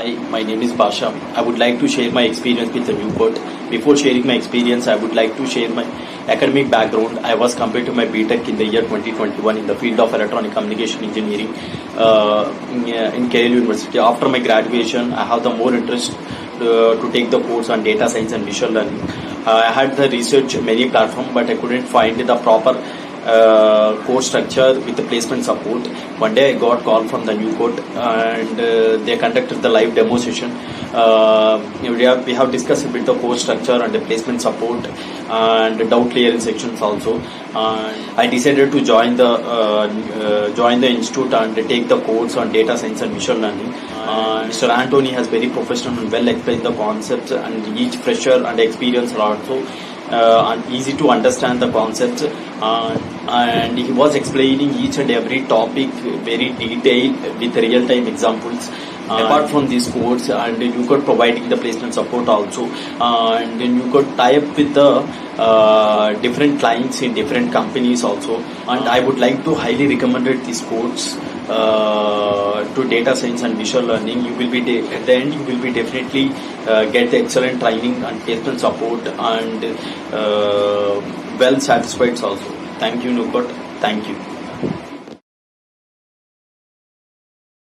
Hi, my name is Basha. I would like to share my experience with the Nucot. Before sharing my experience, I would like to share my academic background. I was completed my BTech in the year 2021 in the field of electronic communication engineering in KL University. After my graduation, I have the more interest to take the course on data science and machine learning. I had the research many platforms, but I couldn't find the proper course structure with the placement support. One day I got call from the Nucot and they conducted the live demo session. We have discussed a bit the course structure and the placement support and doubt clearing sections also. I decided to join the institute and take the course on data science and machine learning. Mr. Anthony has very professional and well explained the concepts, and each fresher and experienced also and easy to understand the concepts, and he was explaining each and every topic very detailed with real-time examples. Apart from this course, and Nucot providing the placement support also, and Nucot tie up with the different clients in different companies also. And I would like to highly recommend this course to data science and machine learning. You will be at the end, you will be definitely get the excellent training and placement support and well satisfied also. Thank you, Nucot. Thank you.